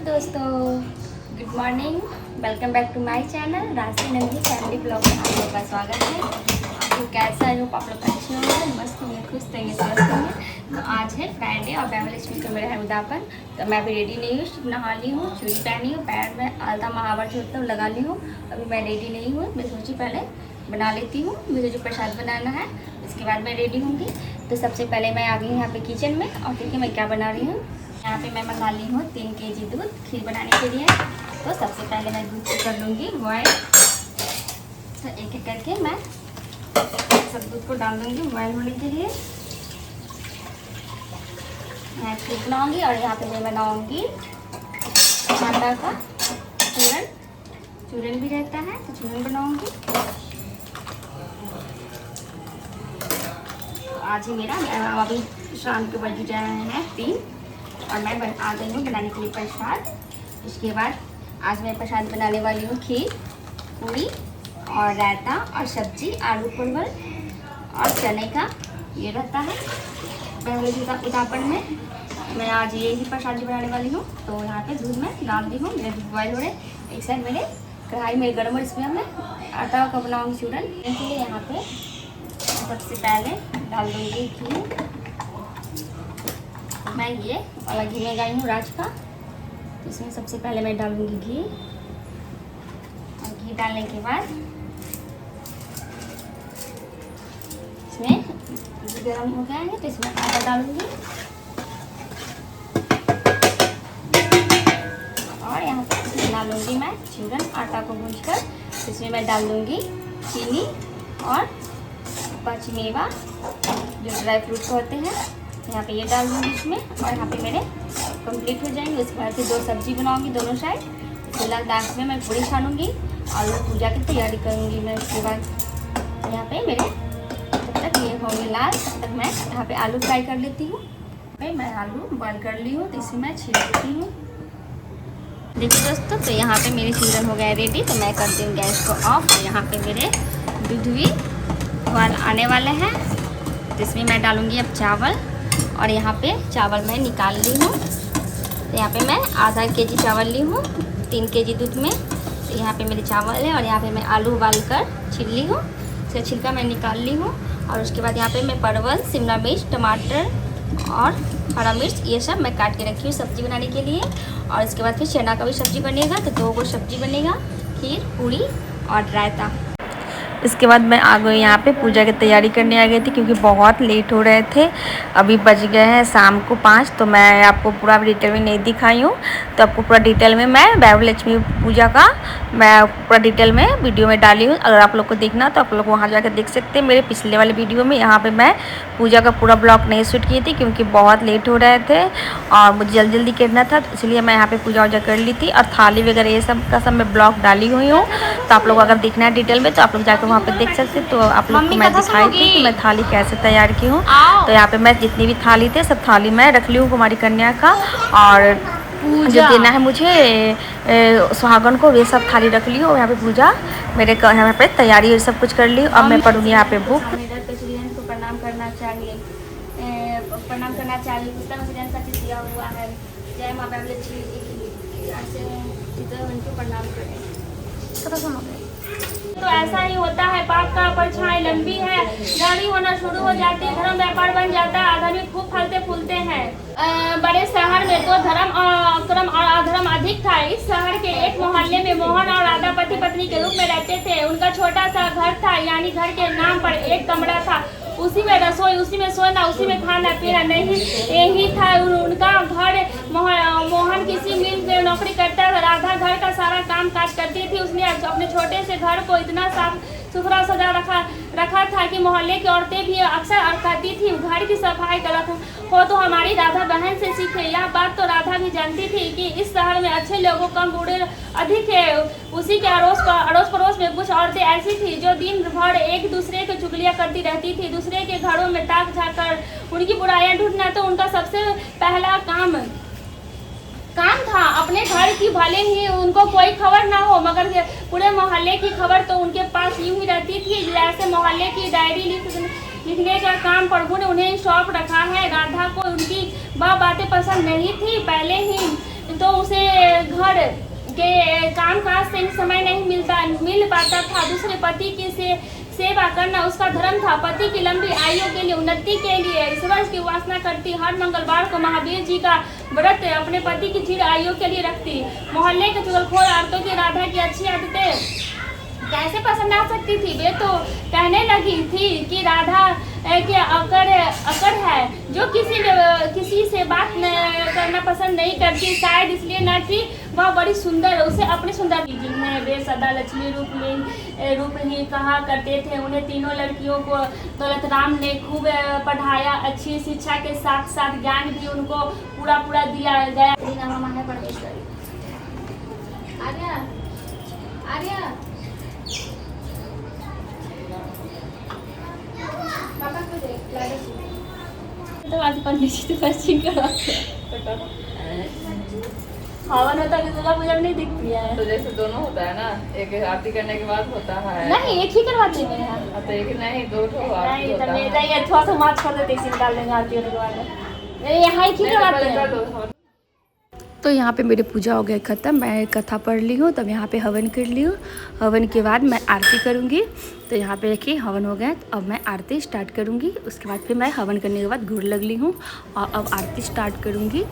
दोस्तों, good morning. Welcome back to my channel Rashi Nandi family blog में आप लोग का स्वागत है। आप लोग कैसा है? आप लोग अच्छे होंगे, मस्त होंगे, खुश रहेंगे, स्वस्थ होंगे। तो आज है फ्राइडे और बैवलक्ष्मी का मेरा है उदापन। तो मैं अभी रेडी नहीं हूँ, नहा ली हूँ, चूड़ी पहनी हूँ, पैर में आलता महावर जो होता है लगा ली हूँ। अभी मैं रेडी नहीं हूँ, मैं सोची पहले बना लेती हूँ, मुझे जो प्रसाद बनाना है इसके बाद मैं रेडी होंगी। तो सबसे पहले मैं आ गई यहाँ पे किचन में और देखिए मैं क्या बना रही हूँ। यहाँ पे मैं मंगा ली हूँ 3 kg दूध खीर बनाने के लिए। तो सबसे पहले मैं दूध को कर लूँगी बॉयल। तो एक एक करके मैं सब दूध को डाल दूँगी बॉयल होने के लिए। मैं खीर बनाऊँगी और यहाँ पे मैं बनाऊँगी आटा का चूरन। चूरन भी रहता है तो चूरन बनाऊँगी। तो आज ही मेरा अभी शाम के बज रहे हैं 3 और मैं आ गई हूँ बनाने के लिए प्रसाद। इसके बाद आज मैं प्रसाद बनाने वाली हूँ खीर, पूरी और रायता और सब्जी आलू परवल और चने का ये रहता है बैवलक्ष्मी का उदापन में। मैं आज ये ही प्रसाद बनाने वाली हूँ। तो यहाँ पे दूध में डाल दी हूँ, मेरे दूध बॉयल हो रहे। एक साइड मेरे कढ़ाई में गर्म और इसमें मैं आटा का बनाऊँगी चूरन। इसलिए यहाँ पे सबसे पहले डाल दूँगी घी। मैं ये वाला घी में गई हूँ राज का। इसमें सबसे पहले मैं डालूंगी घी और घी डालने के बाद इसमें घी गर्म हो गया है तो इसमें आटा डालूंगी और यहाँ पे डालूंगी मैं चूरन। आटा को भूनकर इसमें मैं डाल दूंगी चीनी और पचमेवा जो ड्राई फ्रूट्स होते हैं यहाँ पे ये डाल दूँगी इसमें। और यहाँ पे मेरे कंप्लीट हो जाएंगे। उसके बाद फिर 2 सब्जी बनाऊँगी दोनों साइड। फिलहाल लास्ट में मैं पूरी छानूँगी और पूजा की तैयारी करूँगी मैं। उसके बाद यहाँ पे मेरे जब तक ये होंगे लाल तब तक मैं यहाँ पे आलू फ्राई कर लेती हूँ। मैं आलू बॉयल कर ली हूँ तो इसे मैं छील लेती हूँ। देखिए दोस्तों, तो यहाँ पे मेरे चूरन हो गए रेडी। तो मैं करती हूँ गैस को ऑफ। यहाँ पे मेरे दूध भी आने वाले हैं तो इसमें मैं डालूँगी अब चावल। और यहाँ पे चावल मैं निकाल ली हूँ। तो यहाँ पे मैं आधा केजी चावल ली हूँ 3 kg दूध में। तो यहाँ पे मेरे चावल है और यहाँ पे मैं आलू उबाल कर छील ली हूँ। इसका छिलका मैं निकाल ली हूँ। और उसके बाद यहाँ पे मैं परवल, शिमला मिर्च, टमाटर और हरा मिर्च ये सब मैं काट के रखी हूँ सब्ज़ी बनाने के लिए। और इसके बाद फिर चना का भी सब्ज़ी बनेगा। तो 2 गो सब्ज़ी बनेगा, खीर, पूरी और रायता। इसके बाद मैं आ गई यहाँ पे पूजा की तैयारी करने आ गई थी क्योंकि बहुत लेट हो रहे थे। अभी बज गए हैं शाम को 5। तो मैं आपको पूरा डिटेल में नहीं दिखाई हूँ। तो आपको पूरा डिटेल में मैं बैवलक्ष्मी पूजा का मैं पूरा डिटेल में वीडियो में डाली हूँ। अगर आप लोग को देखना तो आप लोग वहाँ जाकर देख सकते हैं। मेरे पिछले वाले वीडियो में यहाँ पर मैं पूजा का पूरा ब्लॉग नहीं शूट की थी क्योंकि बहुत लेट हो रहे थे और मुझे जल्दी करना था। तो इसलिए मैं यहाँ पर पूजा वूजा कर ली थी। और थाली वगैरह ये सब का सब मैं ब्लॉग डाली हुई हूँ। तो आप लोग अगर देखना है डिटेल में तो आप लोग जाकर वहाँ पे देख सकते। तो आप लोग को मैं दिखाई थी कि मैं थाली कैसे तैयार की हूँ। तो यहाँ पे मैं जितनी भी थाली थे सब थाली मैं रख ली हूँ कुमारी कन्या का। और जो देना है मुझे सुहागन को वे सब थाली रख ली हूँ। यहाँ पे पूजा मेरे यहाँ पे तैयारी सब कुछ कर ली। अब मैं पढ़ूँगी यहाँ पे बुक। को प्रणाम करना चाहिए, प्रणाम करना चाहिए। पुस्तक दिया हुआ है। जय माँ बैवलक्ष्मी को प्रणाम करें। तो ऐसा ही होता है, पाप का परछाई लंबी है, गाड़ी होना शुरू हो जाती है, धर्म व्यापार बन जाता है, आदमी खूब फलते फूलते हैं। बड़े शहर में तो धर्म क्रम और अधर्म अधिक था। इस शहर के एक मोहल्ले में मोहन और राधा पति पत्नी के रूप में रहते थे। उनका छोटा सा घर था, यानी घर के नाम पर एक कमरा था। उसी में रसोई, उसी में सोना, उसी में खाना पीना नहीं यही था उनका घर। मोहन किसी मिल में नौकरी करता था, राधा घर का सारा काम काज करती थी। उसने अपने छोटे से घर को इतना साफ सुथरा सजा रखा था कि मोहल्ले की औरतें भी अक्सर कहती थी घर की सफाई गलत हो तो हमारी राधा बहन से सीखे। यह बात तो राधा भी जानती थी कि इस शहर में अच्छे लोगों कम बूढ़े अधिक है। उसी के अड़ोस पड़ोस में कुछ औरतें ऐसी थी जो दिन भर एक दूसरे की चुगलियां करती रहती थी। दूसरे के घरों में ताक झाँक कर उनकी बुराइयां ढूंढना तो उनका सबसे पहला काम था। अपने घर की भले ही उनको कोई खबर ना हो मगर पूरे मोहल्ले की खबर तो उनके पास यूं ही रहती थी। जैसे मोहल्ले की डायरी लिखने का काम प्रभु ने उन्हें सौंप रखा है। राधा को उनकी वह बातें पसंद नहीं थी। पहले ही तो उसे घर के काम काज से समय नहीं मिल पाता था। दूसरे पति की सेवा करना उसका धर्म था। पति की लंबी आयु के लिए, उन्नति के लिए ईश्वर की उपासना करती। हर मंगलवार को महावीर जी का व्रत अपने पति की चिर आयु के लिए रखती। मोहल्ले के चुगलखोर औरतों की राधा की अच्छी आदतें कैसे पसंद आ सकती थी। वे तो कहने लगी थी कि राधा के अकड़ है, जो किसी से बात करना पसंद नहीं करती। शायद इसलिए न कि वह बड़ी सुंदर, उसे अपनी सुंदर जिन्हें वे सदा लक्ष्मी रूप ही कहा करते थे। उन्हें तीनों लड़कियों को दौलत राम ने खूब पढ़ाया। अच्छी शिक्षा के साथ साथ ज्ञान भी उनको पूरा दिया गया। आर्या तो आज पंडित जी तो फर्स्टिंग करवाते हवन होता है, दुर्गा पूजा में नहीं दिखती है। तो जैसे दोनों होता है ना, एक आरती करने के बाद होता है। नहीं, एक ही करवाते हैं यहाँ। तो एक नहीं, दो ठो आरती होता है। नहीं, थोड़ा सा माछ छोड़ देते, इसी में डाल देंगे आरती होने के बाद। यहाँ एक ही करवाते हैं। तो यहाँ पे मेरी पूजा हो गई ख़त्म। मैं कथा पढ़ ली हूँ, तब यहाँ पे हवन कर ली हूँ। हवन के बाद मैं आरती करूँगी। तो यहाँ पे देखिए हवन हो गया, तो अब मैं आरती स्टार्ट करूँगी। उसके बाद फिर मैं हवन करने के बाद गुड़ लग ली हूँ और अब आरती स्टार्ट करूँगी।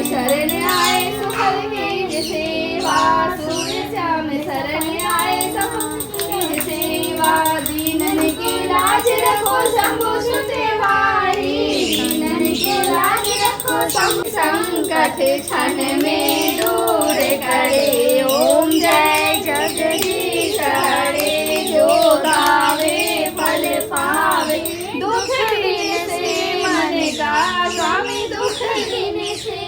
शरण आए सुखल के सेवा, सूर्य श्याम शरण आए सुखल सेवा। दीनन के लाज रखो शंभु सुते वारी, दीनन के लाज रखो शंभु संकट क्षण में दूर करे। ओम जय जगदीश हरे, जो गावे फल पावे। दुख दिन से मन का स्वामी, दुख दिन से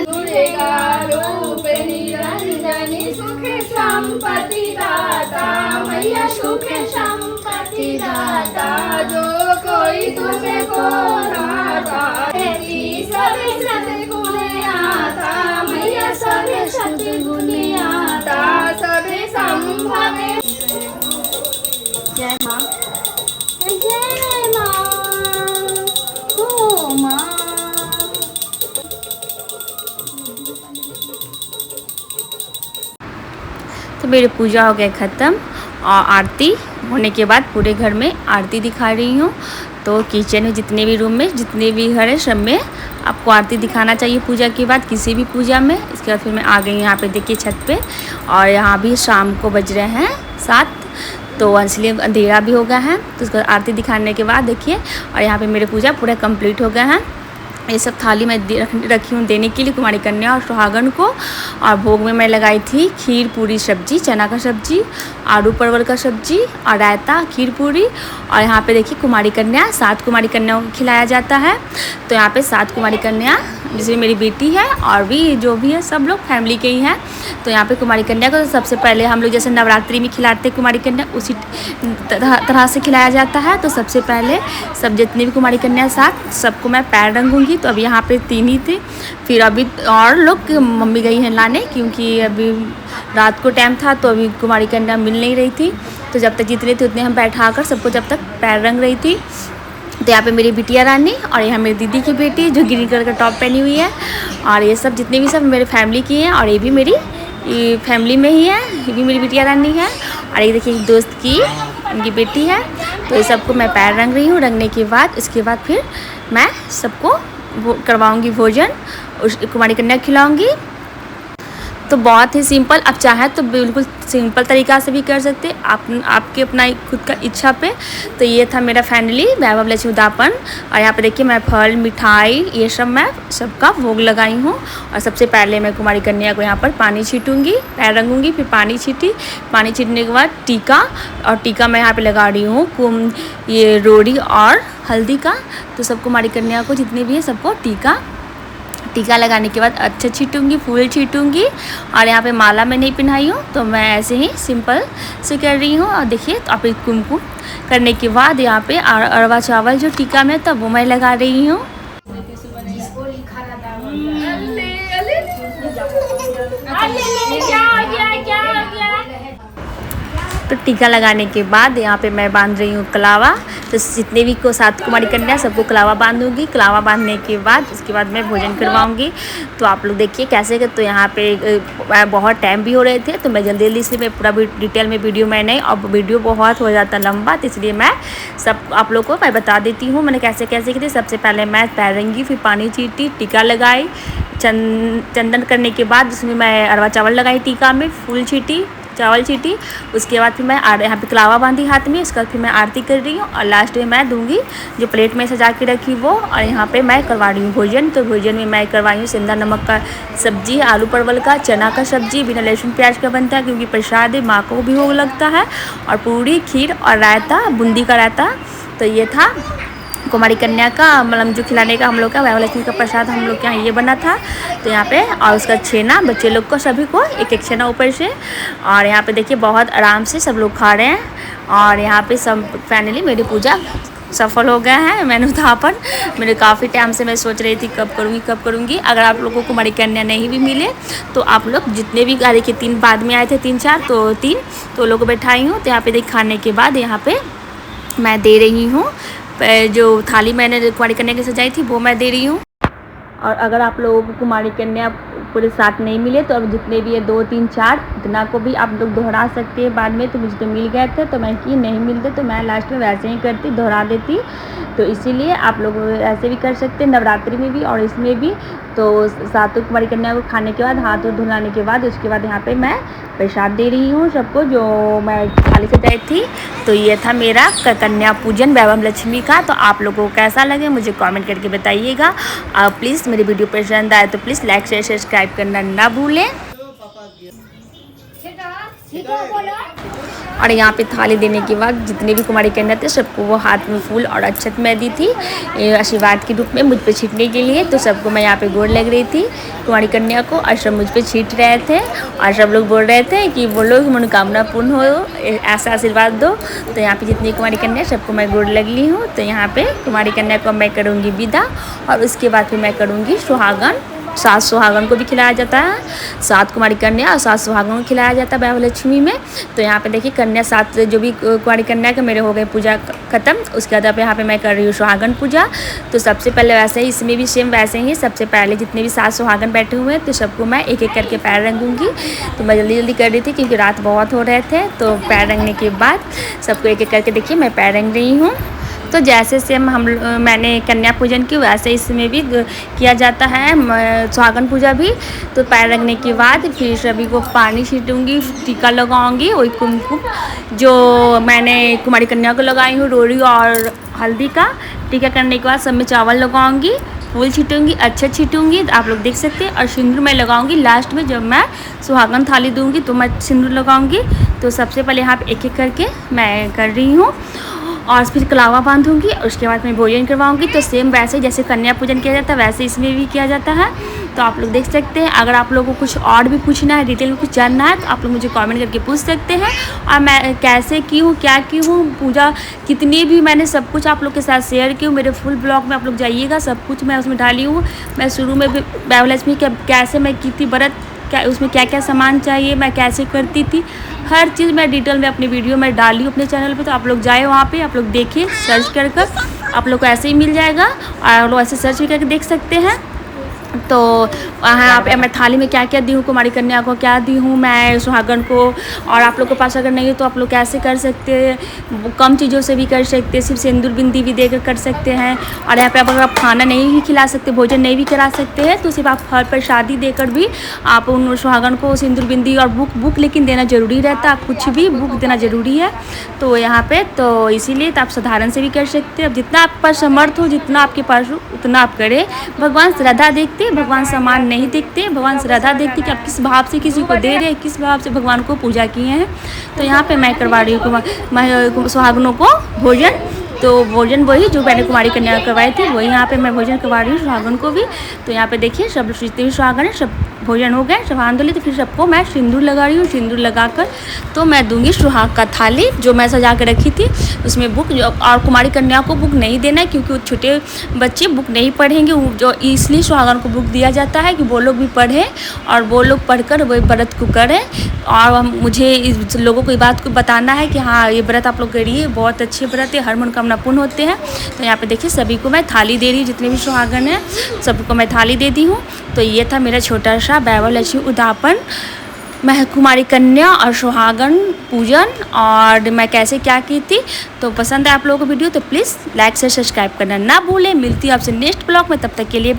दुर्गा रूप निरंजनी, सुख संपत्ति दाता मैया, सुख संपत्ति दाता। जो कोई तुझको नाता, सब सद्गुण आता मैया, सब सद्गुण आता। सब संभव। जय माँ, जय माँ, ओ माँ। तो मेरी पूजा हो गई ख़त्म और आरती होने के बाद पूरे घर में आरती दिखा रही हूँ। तो किचन में जितने भी रूम में जितने भी घर है, सब में आपको आरती दिखाना चाहिए पूजा के बाद, किसी भी पूजा में। इसके बाद फिर मैं आ गई यहाँ पे, देखिए छत पे। और यहाँ भी शाम को बज रहे हैं 7, तो इसलिए अंधेरा भी हो गया है। तो उसका आरती दिखाने के बाद देखिए, और यहाँ पे मेरे पूजा पूरा कंप्लीट हो गया है। ये सब थाली में रखी हूँ देने के लिए कुमारी कन्या और सुहागन को। और भोग में मैं लगाई थी खीर पूरी सब्जी, चना का सब्जी, आलू परवल का सब्जी और रायता, खीर पूरी। और यहाँ पे देखिए कुमारी कन्या, 7 कुमारी कन्याओं को खिलाया जाता है। तो यहाँ पे 7 कुमारी कन्या, जिसमें मेरी बेटी है और भी जो भी है सब लोग फैमिली के ही हैं। तो यहाँ पे कुमारी कन्या को तो सबसे पहले हम लोग जैसे नवरात्रि में खिलाते कुमारी कन्या, उसी तरह से खिलाया जाता है। तो सबसे पहले सब जितनी भी कुमारी कन्या 7 सबको मैं पैर रंगूंगी। तो अभी यहाँ पे 3 ही थे, फिर अभी और लोग मम्मी गई हैं लाने, क्योंकि अभी रात को टाइम था तो अभी कुमारी कन्या मिल नहीं रही थी। तो जब तक जितने थे उतने हम बैठा कर सबको जब तक पैर रंग रही थी। तो यहाँ पे मेरी बिटिया रानी और यहाँ मेरी दीदी की बेटी जो ग्रीन कलर का टॉप पहनी हुई है। और ये सब जितने भी सब मेरे फैमिली की हैं, और ये भी मेरी फैमिली में ही है, ये भी मेरी बिटिया रानी है। और ये देखिए दोस्त की उनकी बेटी है। तो ये सबको मैं पैर रंग रही हूँ। रंगने के बाद इसके बाद फिर मैं सबको करवाऊँगी भोजन, उस कुमारी कन्या खिलाऊँगी। तो बहुत ही सिंपल, आप चाहें तो बिल्कुल सिंपल तरीक़ा से भी कर सकते आपके अपना खुद का इच्छा पे। तो ये था मेरा फाइनली वैभव लक्ष्मी उद्यापन। और यहाँ पे देखिए मैं फल मिठाई ये सब मैं सबका भोग लगाई हूँ। और सबसे पहले मैं कुमारी कन्या को यहाँ पर पानी छीटूँगी, पैर रंगूँगी, फिर पानी छीटने के बाद टीका, और टीका मैं यहाँ पर लगा रही हूँ ये रोड़ी और हल्दी का। तो सब कुमारी कन्या को जितने भी है सबको टीका लगाने के बाद अच्छा छीटूँगी, फूल छीटूँगी। और यहाँ पे माला मैं नहीं पहनाई हूँ, तो मैं ऐसे ही सिंपल से कर रही हूँ। और देखिए तो आप कुमकुम करने के बाद यहाँ पे अरवा चावल जो टीका में था वो मैं लगा रही हूँ। तो टीका लगाने के बाद यहाँ पे मैं बांध रही हूँ कलावा। तो जितने भी को 7 कुमारी कन्या सबको कलावा बांधूंगी। कलावा बांधने के बाद उसके बाद मैं भोजन करवाऊंगी। तो आप लोग देखिए कैसे तो यहाँ पे बहुत टाइम भी हो रहे थे, तो मैं जल्दी जल्दी इसलिए मैं पूरा डिटेल में वीडियो मैं नहीं, अब वीडियो बहुत हो जाता लंबा, तो इसलिए मैं सब आप लोग को मैं बता देती हूँ मैंने कैसे कैसे की थी। सबसे पहले मैं पैर रंगी, फिर पानी छीटी, टीका लगाई, चंदन करने के बाद उसमें मैं अरवा चावल लगाई, टीका में फूल छीटी, चावल छीटी। उसके बाद फिर मैं यहाँ पे कलावा बांधी हाथ में। उसके बाद फिर मैं आरती कर रही हूँ और लास्ट में मैं दूंगी जो प्लेट में सजा के रखी वो। और यहाँ पे मैं करवा रही हूँ भोजन। तो भोजन में मैं करवाई हूँ सेंधा नमक का सब्जी, आलू परवल का, चना का सब्जी बिना लहसुन प्याज का बनता है क्योंकि प्रसाद है, माँ को भी भोग लगता है। और पूड़ी, खीर और रायता, बूंदी का रायता। तो ये था कुमारी कन्या का मतलब जो खिलाने का हम लोग का वैभव का प्रसाद हम लोग के यहाँ ये बना था। तो यहाँ पे और उसका छेना बच्चे लोग को सभी को एक एक छेना ऊपर से। और यहाँ पे देखिए बहुत आराम से सब लोग खा रहे हैं। और यहाँ पे सब फाइनली मेरी पूजा सफल हो गया है। मैंने वहाँ पर मेरे काफ़ी टाइम से मैं सोच रही थी कब करूँगी। अगर आप लोगों को कुमारी कन्या नहीं भी मिले तो आप लोग जितने भी गाड़ी के 3 बाद में आए थे 3-4 तो 3 तो लोग बैठाई हूँ। तो यहाँ पे देख खाने के बाद यहाँ पे मैं दे रही हूँ जो थाली मैंने कुमारी कन्या की सजाई थी वो मैं दे रही हूँ। और अगर आप लोगों को कुमारी कन्या पूरे साथ नहीं मिले तो अब जितने भी है 2, 3, 4 इतना को भी आप लोग दोहरा सकते हैं बाद में। तो मुझे तो मिल गए थे तो मैं कि नहीं मिलते तो मैं लास्ट में वैसे ही करती, दोहरा देती। तो इसीलिए आप लोग ऐसे भी कर सकते हैं नवरात्रि में भी और इसमें भी। तो 7 कुमारी कन्या को खाने के बाद हाथ धुलाने के बाद उसके बाद यहाँ पे मैं प्रसाद दे रही हूँ सबको जो मैं थाली सजाई थी। तो ये था मेरा कन्या पूजन वैभव लक्ष्मी का। तो आप लोगों को कैसा लगे मुझे कमेंट करके बताइएगा। और प्लीज़ मेरी वीडियो पसंद आए तो प्लीज़ लाइक शेयर सब्सक्राइब करना ना भूलें। और यहाँ पे थाली देने के बाद जितने भी कुमारी कन्या थे सबको वो हाथ में फूल और अक्षत मैं दी थी आशीर्वाद के रूप में मुझ पे छींटने के लिए। तो सबको मैं यहाँ पे गोड़ लग रही थी कुमारी कन्या को और सब मुझ पे छींट रहे थे। और सब लोग बोल रहे थे कि बोलो कि मनोकामना पूर्ण हो, ऐसा आशीर्वाद दो। तो यहाँ पे जितनी कुमारी कन्या सबको मैं गोड़ लग ली हूँ। तो यहाँ पे कुमारी कन्या को मैं करूँगी विदा और उसके बाद फिर मैं करूँगी सुहागन। 7 सुहागन को भी खिलाया जाता है, 7 कुमारी कन्या और 7 सुहागन को खिलाया जाता है वैभव लक्ष्मी में। तो यहाँ पे देखिए कन्या 7 जो भी कुमारी कन्या के मेरे हो गए पूजा खत्म। उसके बाद यहाँ पे मैं कर रही हूँ सुहागन पूजा। तो सबसे पहले वैसे ही इसमें भी सेम वैसे ही सबसे पहले जितने भी 7 सुहागन बैठे हुए हैं तो सबको मैं एक एक करके पैर रंगूंगी। तो मैं जल्दी जल्दी कर रही थी क्योंकि रात बहुत हो रहे थे। तो पैर रंगने के बाद सबको एक एक करके देखिए मैं पैर रंग रही हूँ। तो जैसे सेम मैंने कन्या पूजन की वैसे इसमें भी किया जाता है सुहागन पूजा भी। तो पैर रंगने के बाद फिर सभी को पानी छीटूंगी, टीका लगाऊंगी, वही कुमकुम जो मैंने कुमारी कन्या को लगाई हूँ रोड़ी और हल्दी का। टीका करने के बाद सब में चावल लगाऊंगी, फूल छीटूंगी, अच्छा छीटूंगी आप लोग देख सकते हैं। और सिंदूर मैं लगाऊंगी लास्ट में जब मैं सुहागन थाली दूंगी तो मैं सिंदूर लगाऊंगी। तो सबसे पहले यहाँ पे एक एक करके मैं कर रही हूँ और फिर कलावा बांधूंगी। उसके बाद मैं भोजन करवाऊंगी। तो सेम वैसे जैसे कन्या पूजन किया जाता है वैसे इसमें भी किया जाता है। तो आप लोग देख सकते हैं। अगर आप लोगों को कुछ और भी पूछना है, डिटेल में कुछ जानना है तो आप लोग मुझे कमेंट करके पूछ सकते हैं। और मैं कैसे की हूँ, क्या की हूँ, पूजा कितनी भी मैंने सब कुछ आप लोग के साथ शेयर की हूँ। मेरे फुल ब्लॉग में आप लोग जाइएगा, सब कुछ मैं उसमें डाली हूँ। मैं शुरू में भी वैभव लक्ष्मी कैसे मैं की थी व्रत, क्या उसमें क्या क्या सामान चाहिए, मैं कैसे करती थी, हर चीज़ मैं डिटेल में अपनी वीडियो में डाली हूँ अपने चैनल पे। तो आप लोग जाए वहाँ पे, आप लोग देखिए, सर्च कर आप लोग को ऐसे ही मिल जाएगा और आप लोग ऐसे सर्च भी करके देख सकते हैं। तो यहाँ पे मैं थाली में क्या क्या दी हूँ, कुमारी कन्या को क्या दी हूँ, मैं सुहागन को। और आप लोग के पास अगर नहीं है तो आप लोग कैसे कर सकते हैं, कम चीज़ों से भी कर सकते हैं, सिर्फ सिंदूर बिंदी भी देकर कर सकते हैं। और यहाँ पे अगर आप खाना नहीं भी खिला सकते, भोजन नहीं भी करा सकते हैं तो सिर्फ आप फल प्रसादी देकर भी आप उन सुहागन को सिंदूर बिंदी और बुक लेकिन देना ज़रूरी रहता है। आप कुछ भी बुक देना ज़रूरी है। तो यहाँ पे तो इसीलिए तो आप साधारण से भी कर सकते हैं। अब जितना आप पास समर्थ हो, जितना आपके पास हो उतना आप करें। भगवान श्रद्धा देखते, भगवान सामान नहीं देखते, भगवान श्रद्धा देखते कि आप किस भाव से किसी को दे रहे हैं, किस भाव से भगवान को पूजा किए हैं। तो यहाँ पे मैं करवा रही हूँ सुहागनों को भोजन। तो भोजन वही जो मैंने कुमारी कन्या करवाई थी वही यहाँ पे मैं भोजन करवा रही हूँ सुहागन को भी। तो यहाँ पे देखिए सब जितने भी सुहागन है सब भोजन हो गया, सब हाथ धो ली, तो फिर सबको मैं सिंदूर लगा रही हूँ। सिंदूर लगाकर तो मैं दूंगी सुहाग का थाली जो मैं सजा के रखी थी उसमें बुक। और कुमारी कन्या को बुक नहीं देना है क्योंकि वो छोटे बच्चे बुक नहीं पढ़ेंगे, जो इसलिए सुहागन को बुक दिया जाता है कि वो लोग भी पढ़ें और वो लोग पढ़कर वही व्रत को करें। और मुझे इस लोगों को ये बात को बताना है कि हाँ ये व्रत आप लोग करिए, बहुत अच्छे व्रत है, हर मनोकामना पूर्ण होते हैं। तो यहाँ पे देखिए सभी को मैं थाली दे रही हूँ, जितने भी सुहागन हैं सबको मैं थाली दे दी हूँ। तो ये था मेरा छोटा सा वैभव लक्ष्मी उद्यापन, मैं कुमारी कन्या और सुहागन पूजन, और मैं कैसे क्या की थी। तो पसंद है आप लोगों को वीडियो तो प्लीज़ लाइक से सब्सक्राइब करना ना भूलें। मिलती हूँ आपसे नेक्स्ट ब्लॉग में, तब तक के लिए